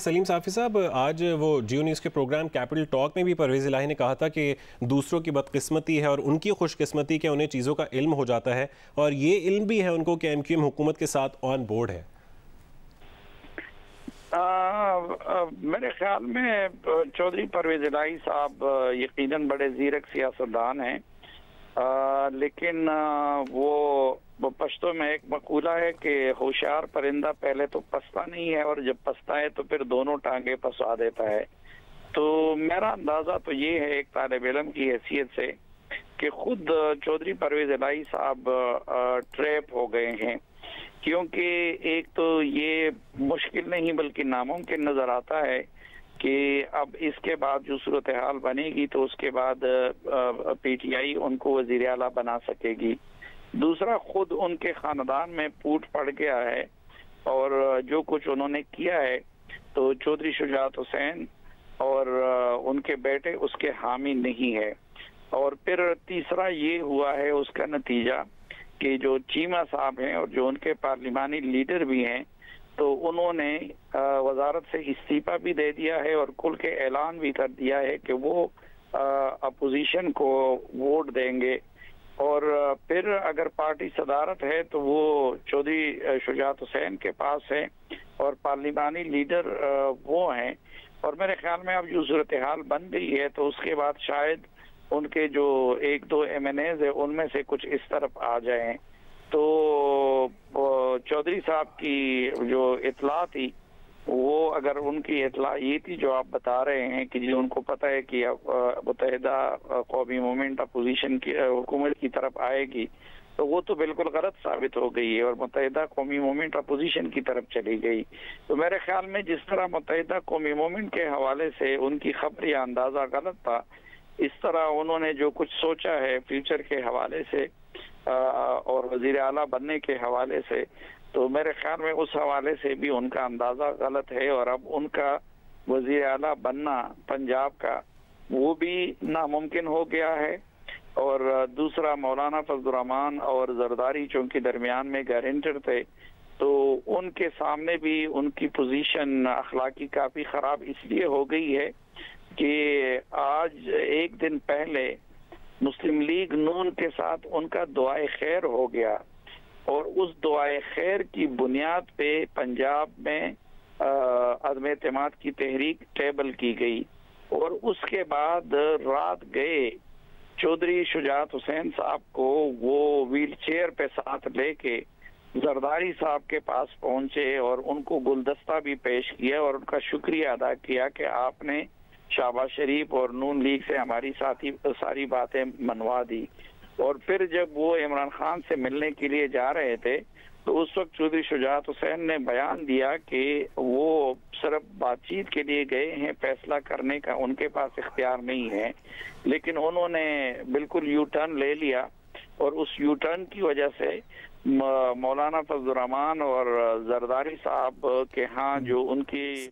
सलीम साफ़ी साहब, आज वो जियो न्यूज़ के प्रोग्राम कैपिटल टॉक में भी परवेज़ इलाही ने कहा था कि दूसरों की बदकिस्मती है और उनकी खुशकिस्मती कि उन्हें चीज़ों का इल्म हो जाता है, और ये इल्म भी है उनको कि एमक्यूएम हुकूमत के साथ ऑन बोर्ड है। मेरे ख्याल में चौधरी परवेज़ इलाही साहब यकीनन बड़े ज़ीरक सियासतदान हैं, लेकिन वो पश्तो में एक मकूला है कि होशियार परिंदा पहले तो पसता नहीं है और जब पसता है तो फिर दोनों टांगे पसवा देता है। तो मेरा अंदाज़ा तो ये है एक तालिब इल्म की हैसियत से कि खुद चौधरी परवेज़ इलाही साहब ट्रैप हो गए हैं, क्योंकि एक तो ये मुश्किल नहीं बल्कि नामुमकिन नज़र आता है कि अब इसके बाद जो सूरत हाल बनेगी तो उसके बाद पीटीआई उनको वज़ीर आला बना सकेगी। दूसरा, खुद उनके ख़ानदान में फूट पड़ गया है और जो कुछ उन्होंने किया है तो चौधरी शुजात हुसैन और उनके बेटे उसके हामी नहीं है। और फिर तीसरा ये हुआ है उसका नतीजा कि जो चीमा साहब हैं और जो उनके पार्लिमानी लीडर भी हैं, तो उन्होंने वजारत से इस्तीफा भी दे दिया है और खुल के ऐलान भी कर दिया है कि वो अपोजिशन को वोट देंगे। और फिर अगर पार्टी सदारत है तो वो चौधरी शुजात हुसैन के पास है और पार्लिमानी लीडर वो हैं। और मेरे ख्याल में अब जो सूरत हाल बन गई है तो उसके बाद शायद उनके जो एक दो एमएनएज है उनमें से कुछ इस तरफ आ जाएं। तो चौधरी साहब की जो इतला थी, वो अगर उनकी इतला ये थी जो आप बता रहे हैं कि जी उनको पता है कि मुत्तहिदा कौमी मूवमेंट अपोजिशन की हुकूमत की तरफ आएगी, तो वो तो बिल्कुल गलत साबित हो गई है और मुत्तहिदा कौमी मूवमेंट अपोजिशन की तरफ चली गई। तो मेरे ख्याल में जिस तरह मुत्तहिदा कौमी मूवमेंट के हवाले से उनकी खबर या अंदाज़ा गलत था, इस तरह उन्होंने जो कुछ सोचा है फ्यूचर के हवाले से और वज़ीर आला बनने के हवाले से, तो मेरे ख्याल में उस हवाले से भी उनका अंदाज़ा गलत है और अब उनका वज़ीर आला बनना पंजाब का वो भी नामुमकिन हो गया है। और दूसरा, मौलाना फजलुर रहमान और जरदारी चूंकि दरमियान में गारंटर थे, तो उनके सामने भी उनकी पोजीशन अखलाकी काफ़ी ख़राब इसलिए हो गई है कि आज एक दिन पहले मुस्लिम लीग नून के साथ उनका दुआए खैर हो गया और उस दुआए खैर की बुनियाद पे पंजाब में अदम एतमाद की तहरीक टेबल की गई और उसके बाद रात गए चौधरी शुजात हुसैन साहब को वो व्हील चेयर पे साथ लेके जरदारी साहब के पास पहुंचे और उनको गुलदस्ता भी पेश किया और उनका शुक्रिया अदा किया कि आपने शहबाज शरीफ और नून लीग से हमारी सारी बातें मनवा दी। और फिर जब वो इमरान खान से मिलने के लिए जा रहे थे तो उस वक्त चौधरी शुजात हुसैन ने बयान दिया कि वो सिर्फ बातचीत के लिए गए हैं, फैसला करने का उनके पास इख्तियार नहीं है। लेकिन उन्होंने बिल्कुल यू टर्न ले लिया और उस यू टर्न की वजह से मौलाना फजलुर रहमान और जरदारी साहब के यहाँ जो उनकी